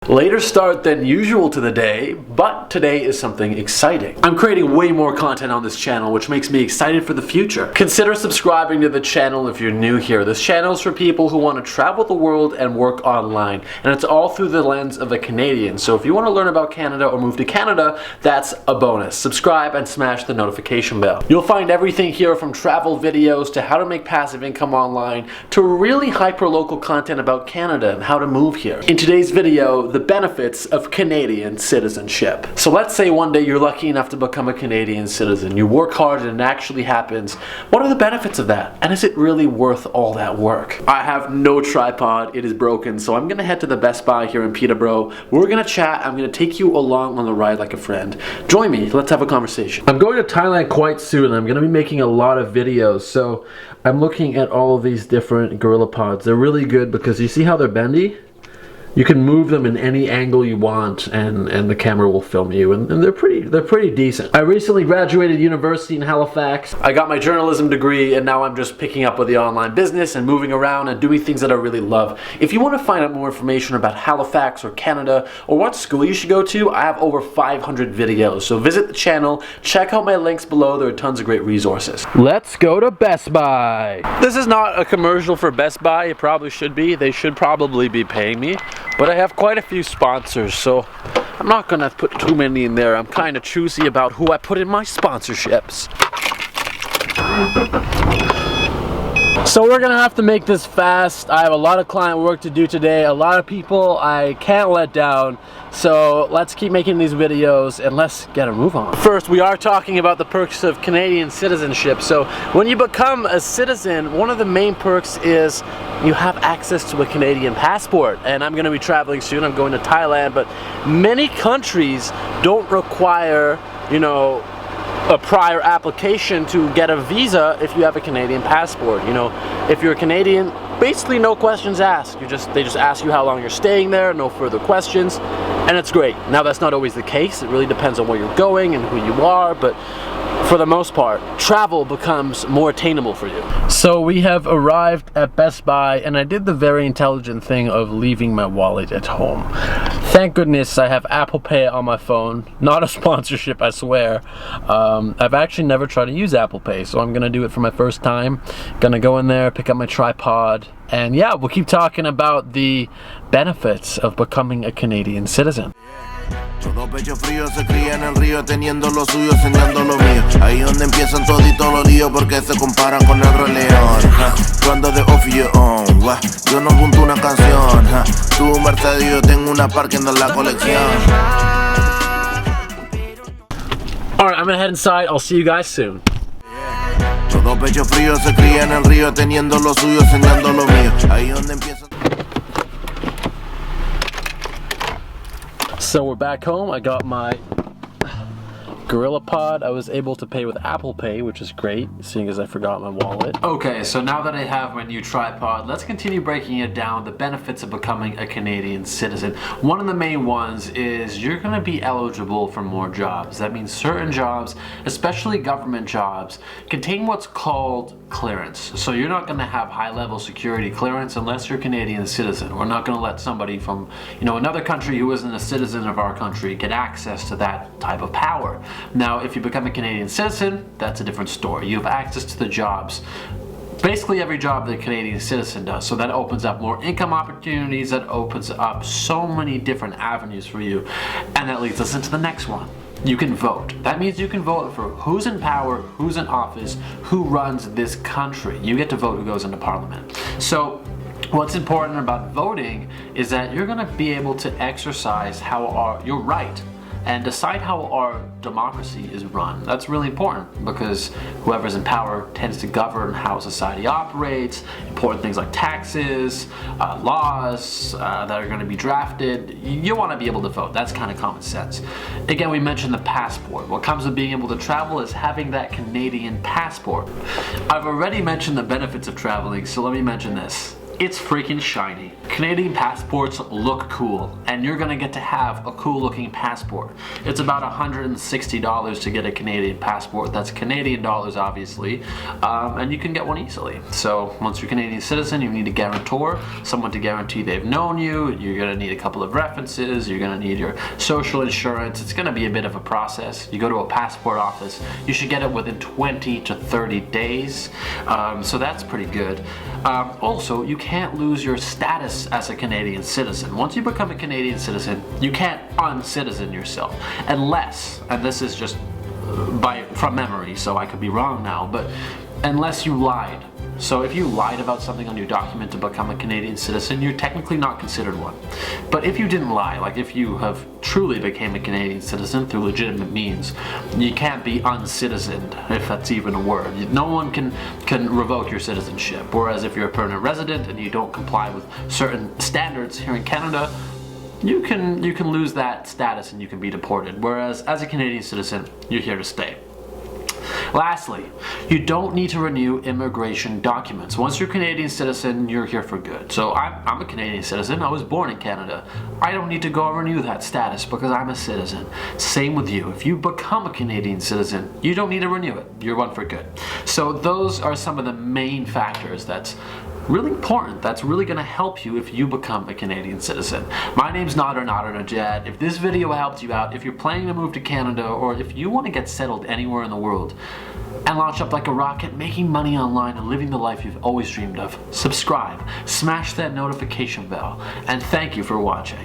Later start than usual to the day, but today is something exciting. I'm creating way more content on this channel, which makes me excited for the future. Consider subscribing to the channel if you're new here. This channel is for people who want to travel the world and work online, and it's all through the lens of a Canadian. So if you want to learn about Canada or move to Canada, that's a bonus. Subscribe and smash the notification bell. You'll find everything here from travel videos to how to make passive income online to really hyper-local content about Canada and how to move here. In today's video, the benefits of Canadian citizenship. So let's say one day you're lucky enough to become a Canadian citizen. You work hard and it actually happens. What are the benefits of that? And is it really worth all that work? I have no tripod. It is broken. So I'm going to head to the Best Buy here in Peterborough. We're going to chat. I'm going to take you along on the ride like a friend. Join me. Let's have a conversation. I'm going to Thailand quite soon. I'm going to be making a lot of videos. So I'm looking at all of these different gorilla pods. They're really good because you see how they're bendy? You can move them in any angle you want, and the camera will film you, and they're pretty decent. I recently graduated university in Halifax. I got my journalism degree, and now I'm just picking up with the online business and moving around and doing things that I really love. If you want to find out more information about Halifax or Canada or what school you should go to, I have over 500 videos. So visit the channel, check out my links below. There are tons of great resources. Let's go to Best Buy. This is not a commercial for Best Buy. It probably should be. They should probably be paying me. But I have quite a few sponsors, so I'm not gonna put too many in there. I'm kind of choosy about who I put in my sponsorships. So we're gonna have to make this fast. I have a lot of client work to do today, a lot of people I can't let down. So let's keep making these videos and let's get a move on. First, we are talking about the perks of Canadian citizenship. So when you become a citizen, one of the main perks is you have access to a Canadian passport. And I'm gonna be traveling soon. I'm going to Thailand, but many countries don't require, you know, a prior application to get a visa if you have a Canadian passport. You know, if you're a Canadian, basically no questions asked. They just ask you how long you're staying there, no further questions, and it's great. Now that's not always the case. It really depends on where you're going and who you are, but for the most part, travel becomes more attainable for you. So we have arrived at Best Buy, and I did the very intelligent thing of leaving my wallet at home. Thank goodness I have Apple Pay on my phone. Not a sponsorship, I swear. I've actually never tried to use Apple Pay, so I'm gonna do it for my first time. Gonna go in there, pick up my tripod, and yeah, we'll keep talking about the benefits of becoming a Canadian citizen. Todo pecho frío se cría en el río teniendo lo suyo, enseñando lo mío. Ahí donde empiezan toditos los líos porque se comparan con el Rey León. Yo ando de off your own, yo no junto una canción. Tu Mercedes yo tengo una parking en la colección. Alright, I'm gonna head inside. I'll see you guys soon. Todo pecho frío se cría en el río teniendo lo suyo, enseñando lo mío. Ahí donde empiezan. So we're back home. I got my Gorilla Pod. I was able to pay with Apple Pay, which is great, seeing as I forgot my wallet. Okay, so now that I have my new tripod, let's continue breaking it down, the benefits of becoming a Canadian citizen. One of the main ones is you're gonna be eligible for more jobs. That means certain jobs, especially government jobs, contain what's called clearance. So you're not gonna have high-level security clearance unless you're a Canadian citizen. We're not gonna let somebody from, you know, another country who isn't a citizen of our country get access to that type of power. Now, if you become a Canadian citizen, that's a different story. You have access to the jobs. Basically every job that a Canadian citizen does. So that opens up more income opportunities, that opens up so many different avenues for you. And that leads us into the next one. You can vote. That means you can vote for who's in power, who's in office, who runs this country. You get to vote who goes into parliament. So what's important about voting is that you're gonna be able to exercise your right and decide how our democracy is run. That's really important because whoever's in power tends to govern how society operates, important things like taxes, laws that are going to be drafted. You want to be able to vote. That's kind of common sense. Again, we mentioned the passport. What comes with being able to travel is having that Canadian passport. I've already mentioned the benefits of traveling, so let me mention this. It's freaking shiny. Canadian passports look cool, and you're gonna get to have a cool looking passport. It's about $160 to get a Canadian passport. That's Canadian dollars, obviously, and you can get one easily. So once you're a Canadian citizen, you need a guarantor, someone to guarantee they've known you. You're gonna need a couple of references. You're gonna need your social insurance. It's gonna be a bit of a process. You go to a passport office. You should get it within 20 to 30 days. So that's pretty good. Also, you can't lose your status as a Canadian citizen. Once you become a Canadian citizen, you can't uncitizen yourself unless, and this is just from memory, so I could be wrong now, but unless you lied. So if you lied about something on your document to become a Canadian citizen, you're technically not considered one. But if you didn't lie, like if you have truly became a Canadian citizen through legitimate means, you can't be uncitizened, if that's even a word. No one can revoke your citizenship. Whereas if you're a permanent resident and you don't comply with certain standards here in Canada, you can lose that status and you can be deported. Whereas as a Canadian citizen, you're here to stay. Lastly, you don't need to renew immigration documents. Once you're a Canadian citizen, you're here for good. So I'm a Canadian citizen. I was born in Canada. I don't need to go renew that status because I'm a citizen. Same with you. If you become a Canadian citizen, you don't need to renew it. You're one for good. So those are some of the main factors that's really important, that's really going to help you if you become a Canadian citizen. My name's Nader Najad. If this video helped you out, if you're planning to move to Canada, or if you want to get settled anywhere in the world and launch up like a rocket, making money online and living the life you've always dreamed of, subscribe, smash that notification bell, and thank you for watching.